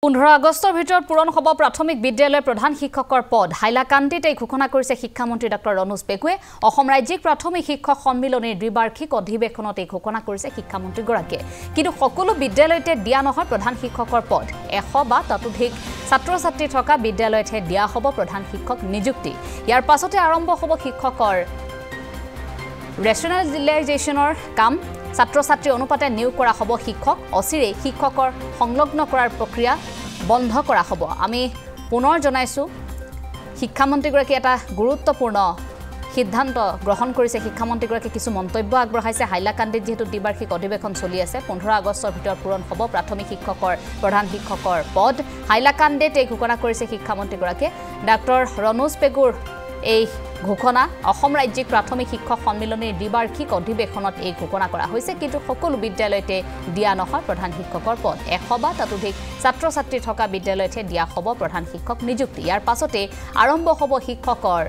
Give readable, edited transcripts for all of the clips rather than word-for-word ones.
15 আগষ্টৰ ভিতৰত পূৰণ হ'ব প্ৰাথমিক বিদ্যালয়ৰ প্ৰধান শিক্ষকৰ পদ হাইলাকান্দিত এই ঘোষণা কৰিছে শিক্ষামন্ত্ৰী ডক্টৰ ৰনোজ পেগুৱে অসম ৰাজ্যিক প্ৰাথমিক শিক্ষক সন্মিলনীৰ দ্বিবাৰ্ষিক অধিৱেশনত এই ঘোষণা কৰিছে শিক্ষামন্ত্ৰীগৰাকীয়ে কিন্তু সকলো বিদ্যালয়তে দিয়া নহয় প্ৰধান শিক্ষকৰ পদ 100 বা ততোধিক ছাত্ৰ-ছাত্ৰী থকা বিদ্যালয়তে দিয়া হ'ব প্ৰধান শিক্ষক নিযুক্তি ইয়াৰ পাছতে আৰম্ভ হ'ব শিক্ষকৰ ৰেচনেলাইজেশ্যনৰ কাম ছাত্ৰ-ছাত্ৰী অনুপাতে নিয়োগ কৰা হ'ব শিক্ষক অচিৰে শিক্ষকৰ সংলগ্ন কৰাৰ প্ৰক্ৰিয়া বন্ধ কৰা হ'ব আমি পুনৰ জনাইছো শিক্ষামন্ত্ৰীগৰাকী এটা গুৰুত্বপূৰ্ণ সিদ্ধান্ত গ্ৰহণ কৰিছে শিক্ষামন্ত্ৰীগৰাকী কিছু মন্তব্য আগবঢ়াইছে হাইলাকান্দিত যেহেতু দ্বিবাৰ্ষিক অধিৱেশন চলি আছে 15 আগষ্টৰ ভিতৰত পূৰণ হ'ব প্ৰাথমিক শিক্ষকৰ প্ৰধান শিক্ষকৰ পদ হাইলাকান্দিত এই ঘোষণা কৰিছে শিক্ষামন্ত্ৰীগৰাকীয়ে ডক্টৰ ৰনোজ পেগুৰ এই ঘোষণা অসম ৰাজ্যিক প্ৰাথমিক শিক্ষক সন্মিলনীৰ দ্বিবাৰ্ষিক অধিৱেশনত এই ঘোষণা কৰা হৈছে কিন্তু সকলো বিদ্যালয়তে দিয়া নহয় প্ৰধান শিক্ষকৰ পদ 100 বা ততোধিক ছাত্ৰ-ছাত্ৰী থকা বিদ্যালয়তে দিয়া হ'ব প্ৰধান শিক্ষক নিযুক্তি ইয়াৰ পাছতে আৰম্ভ হ'ব শিক্ষকৰ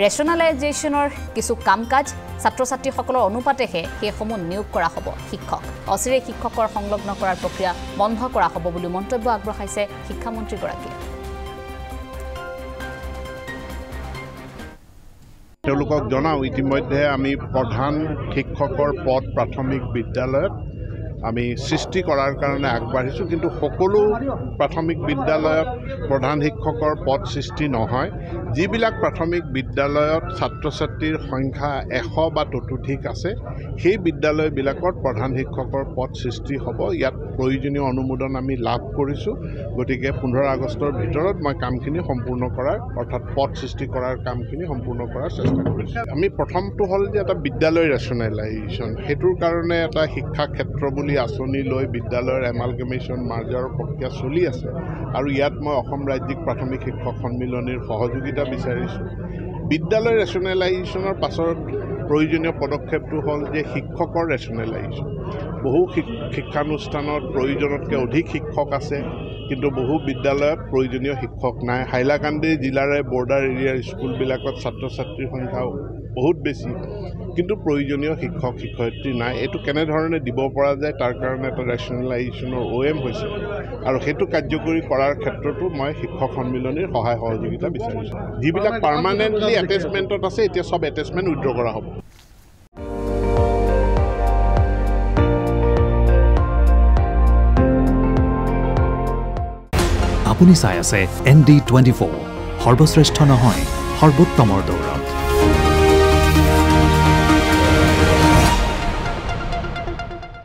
ৰেচনেলাইজেশ্যনৰ কিছু কাম-কাজ ছাত্ৰ-ছাত্ৰীসকলৰ অনুপাতেহে সেইসমূহ নিয়োগ কৰা হ'ব শিক্ষক অচিৰে শিক্ষকৰ সংলগ্ন কৰাৰ প্ৰক্ৰিয়া বন্ধ কৰা হ'ব বুলি মন্তব্য আগবঢ়াইছে শিক্ষামন্ত্ৰীগৰাকীয়ে তেওঁলোকক জনাও ইতিমধ্যে আমি প্ৰধান শিক্ষকৰ পদ প্ৰাথমিক বিদ্যালয়ত আমি সৃষ্টি কৰাৰ কাৰণে আগবাঢ়িছো কিন্তু সকলো প্ৰাথমিক বিদ্যালয়ত প্ৰধান শিক্ষকৰ পদ সৃষ্টি নহয় যিবিলাক প্ৰাথমিক বিদ্যালয়ত ছাত্ৰ-ছাত্ৰীৰ সংখ্যা 100 বা ততোধিক আছে সেই বিদ্যালয়বিলাকত প্ৰধান শিক্ষকৰ পদ সৃষ্টি হ'ব ইয়াত প্ৰয়োজনীয় অনুমোদন আমি লাভ কৰিছো গতিকে 15 আগষ্টৰ ভিতৰত মই কামখিনি সম্পূৰ্ণ কৰাৰ অৰ্থাৎ পদ সৃষ্টি কৰাৰ কামখিনি সম্পূৰ্ণ কৰাৰ চেষ্টা কৰিছো আমি প্ৰথমটো হ'ল যে এটা বিদ্যালয় ৰেচনেলাইজেশ্যন হেতুৰ কাৰণে এটা শিক্ষা ক্ষেত্ৰ বুলি আঁচনি লৈ বিদ্যালয়ৰ এমালগেমেশ্যন মাৰ্জাৰৰ প্ৰক্ৰিয়া চলি আছে আৰু ইয়াত মই অসম ৰাজ্যিক প্ৰাথমিক শিক্ষক সন্মিলনীৰ সহযোগিতা বিচাৰিছোঁ বিদ্যালয় ৰেচনেলাইজেশ্যনৰ পাছত প্ৰয়োজনীয় পদক্ষেপটো হ'ল যে শিক্ষকৰ ৰেচনেলাইজেশ্যন বহু শিক্ষানুষ্ঠানত প্ৰয়োজনতকৈ অধিক শিক্ষক আছে কিন্তু বহু বিদ্যালয়ত প্ৰয়োজনীয় শিক্ষক নাই হাইলাকান্দি জিলাৰে বৰ্ডাৰ এৰিয়াৰ স্কুলবিলাকত ছাত্ৰ-ছাত্ৰীৰ সংখ্যা বহুত বেছি কিন্তু প্ৰয়োজনীয় শিক্ষক শিক্ষয়িত্ৰী নাই এইটো কেনেধৰণে দিব পৰা যায় তাৰ কাৰণে এটা ৰেচনেলাইজেশ্যনৰ OM হৈছে আৰু সেইটো কাৰ্যকৰী কৰাৰ ক্ষেত্ৰতো মই শিক্ষক সন্মিলনীৰ সহায় সহযোগিতা বিচাৰিছোঁ যিবিলাক পাৰ্মানেণ্টলি এটেচমেণ্টত আছে এতিয়া সব এটেচমেণ্ট উইথড্ৰ কৰা হ'ব আপুনি চাই আছে ND24 সৰ্বশ্ৰেষ্ঠ নহয় সৰ্বোত্তমৰ দৌৰ